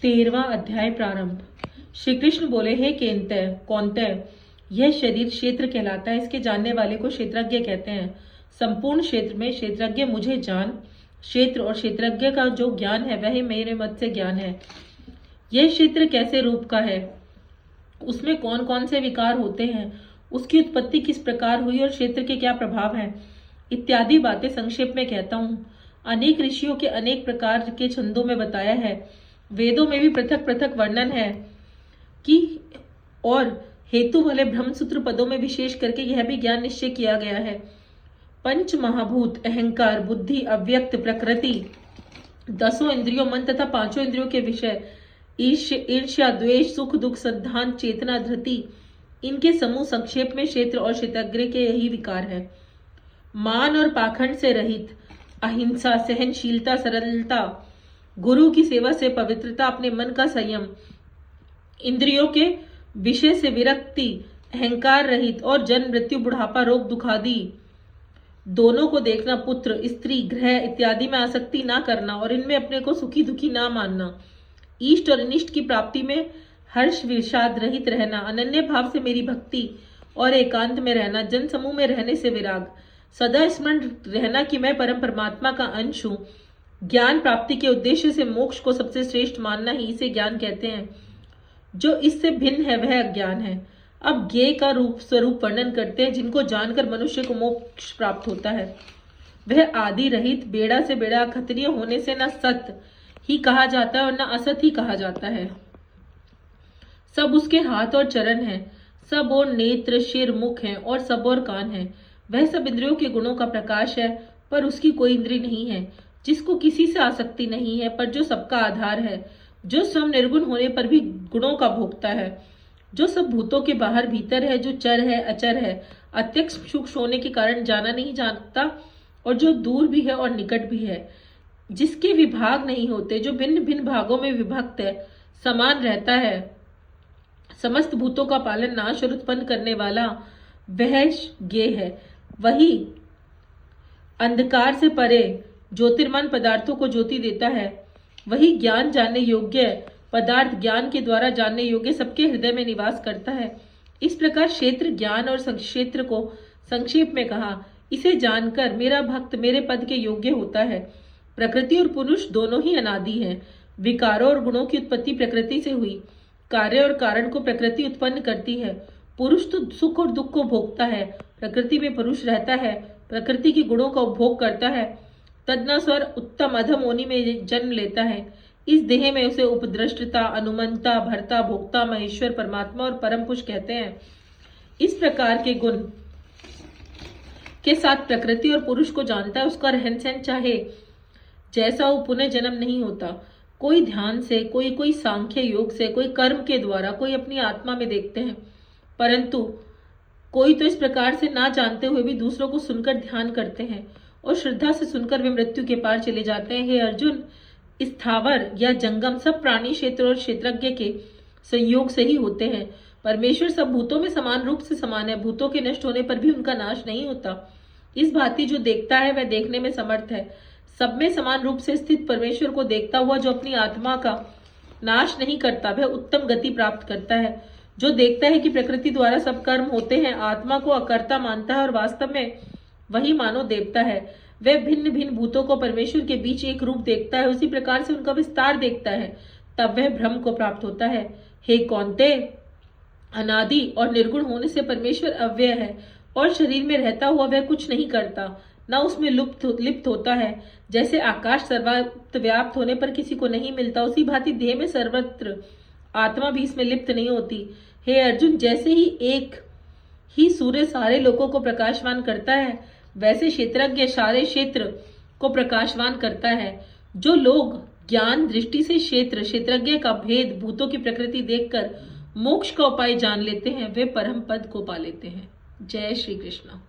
13वां अध्याय प्रारंभ। श्री कृष्ण बोले, हे कौन्तेय, यह शरीर क्षेत्र कहलाता है। इसके जानने वाले को क्षेत्रज्ञ कहते हैं। संपूर्ण क्षेत्र में क्षेत्रज्ञ मुझे जान। क्षेत्र और क्षेत्रज्ञ का जो ज्ञान है वह मेरे मत से ज्ञान है। यह क्षेत्र कैसे रूप का है, उसमें कौन कौन से विकार होते हैं, उसकी उत्पत्ति किस प्रकार हुई और क्षेत्र के क्या प्रभाव हैं, इत्यादि बातें संक्षेप में कहता हूँ। अनेक ऋषियों के अनेक प्रकार के छंदों में बताया है। वेदों में भी पृथक पृथक वर्णन है कि और हेतु वाले ब्रह्मसूत्र पदों में विशेष करके यह भी ज्ञान निश्चय किया गया है। पंच महाभूत, अहंकार, बुद्धि, अव्यक्त, प्रकृति, 10 इंद्रियों, मन तथा 5 इंद्रियों के विषय, ईर्ष्या, द्वेष, सुख दुख, संधान, चेतना, धृति, इनके समूह संक्षेप में क्षेत्र और क्षेत्रज्ञ के यही विकार है। मान और पाखंड से रहित, अहिंसा, सहनशीलता, सरलता, गुरु की सेवा से पवित्रता, अपने मन का संयम, इंद्रियों के विषय से विरक्ति, अहंकार रहित और जन्म मृत्यु बुढ़ापा रोग दुखादि दोनों को देखना, पुत्र स्त्री ग्रह इत्यादि में आसक्ति ना करना और इनमें अपने को सुखी दुखी ना मानना, इष्ट और अनिष्ट की प्राप्ति में हर्ष विषाद रहित रहना, अनन्य भाव से मेरी भक्ति और एकांत में रहना, जन समूह में रहने से विराग, सदा स्मरण रहना कि मैं परम परमात्मा का अंश हूँ। ज्ञान प्राप्ति के उद्देश्य से मोक्ष को सबसे श्रेष्ठ मानना ही इसे ज्ञान कहते हैं। जो इससे भिन्न है वह अज्ञान है। अब ज्ञेय का स्वरूप वर्णन करते हैं, जिनको जानकर मनुष्य को मोक्ष प्राप्त होता है। वह आदि रहित, बेड़ा से बेड़ा, क्षत्रिय होने से न सत ही कहा जाता है और न असत ही कहा जाता है। सब उसके हाथ और चरण है, सब और नेत्र, शिर, मुख है और सब और कान है। वह सब इंद्रियों के गुणों का प्रकाश है, पर उसकी कोई इंद्री नहीं है। जिसको किसी से आसक्ति नहीं है, पर जो सबका आधार है, जो स्वयं निर्गुण होने पर भी गुणों का भोगता है, जो सब भूतों के बाहर भीतर है, जो चर है, अचर है, अत्यक्ष सूक्ष्म होने के कारण जाना नहीं जानता और जो दूर भी है और निकट भी है, जिसके विभाग नहीं होते, जो भिन्न भिन्न भागों में विभक्त है, समान रहता है, समस्त भूतों का पालन, नाश और उत्पन्न करने वाला, वह ज्ञेय है। वही अंधकार से परे ज्योतिर्मान पदार्थों को ज्योति देता है। वही ज्ञान जानने योग्य पदार्थ ज्ञान के द्वारा जानने योग्य सबके हृदय में निवास करता है। इस प्रकार क्षेत्र, ज्ञान और क्षेत्र को संक्षेप में कहा। इसे जानकर मेरा भक्त मेरे पद के योग्य होता है। प्रकृति और पुरुष दोनों ही अनादि हैं। विकारों और गुणों की उत्पत्ति प्रकृति से हुई। कार्य और कारण को प्रकृति उत्पन्न करती है। पुरुष तो सुख और दुख को भोगता है। प्रकृति में पुरुष रहता है, प्रकृति के गुणों का उपभोग करता है, तदनुसार उत्तम अधम योनि में जन्म लेता है। इस देह में उसे उपद्रष्टता, अनुमंता, भर्ता, भोक्ता, महेश्वर, परमात्मा और परम पुरुष कहते हैं। इस प्रकार के गुण के साथ प्रकृति और पुरुष को जानता है। उसका रहन सहन चाहे जैसा हो, पुनः जन्म नहीं होता। कोई ध्यान से, कोई सांख्य योग से, कोई कर्म के द्वारा, कोई अपनी आत्मा में देखते हैं, परंतु कोई तो इस प्रकार से ना जानते हुए भी दूसरों को सुनकर ध्यान करते हैं और श्रद्धा से सुनकर वे मृत्यु के पार चले जाते हैं। हे अर्जुन, स्थावर या जंगम सब प्राणी क्षेत्र और क्षेत्रज्ञ के संयोग से ही होते हैं। परमेश्वर सब भूतों में समान रूप से समान है। भूतों के नष्ट होने पर भी उनका नाश नहीं होता। इस भांति जो देखता है वह देखने में समर्थ है। सब में समान रूप से स्थित परमेश्वर को देखता हुआ जो अपनी आत्मा का नाश नहीं करता, वह उत्तम गति प्राप्त करता है। जो देखता है कि प्रकृति द्वारा सब कर्म होते हैं, आत्मा को अकर्ता मानता है और वास्तव में वही मानो देवता है। वह भिन्न भिन्न भूतों को परमेश्वर के बीच एक रूप देखता है, उसी प्रकार से उनका विस्तार देखता है, तब वह ब्रह्म को प्राप्त होता है। हे कौन्तेय, अनादि और निर्गुण होने से परमेश्वर अव्यय है और शरीर में रहता हुआ वह कुछ नहीं करता, न उसमें लिप्त होता है। जैसे आकाश सर्वत्र व्याप्त होने पर किसी को नहीं मिलता, उसी भांति देह में सर्वत्र आत्मा भी इसमें लिप्त नहीं होती। हे अर्जुन, जैसे ही एक ही सूर्य सारे लोगों को प्रकाशवान करता है, वैसे क्षेत्रज्ञ सारे क्षेत्र को प्रकाशवान करता है। जो लोग ज्ञान दृष्टि से क्षेत्रज्ञ का भेद, भूतों की प्रकृति देखकर मोक्ष का उपाय जान लेते हैं, वे परम पद को पा लेते हैं। जय श्री कृष्ण।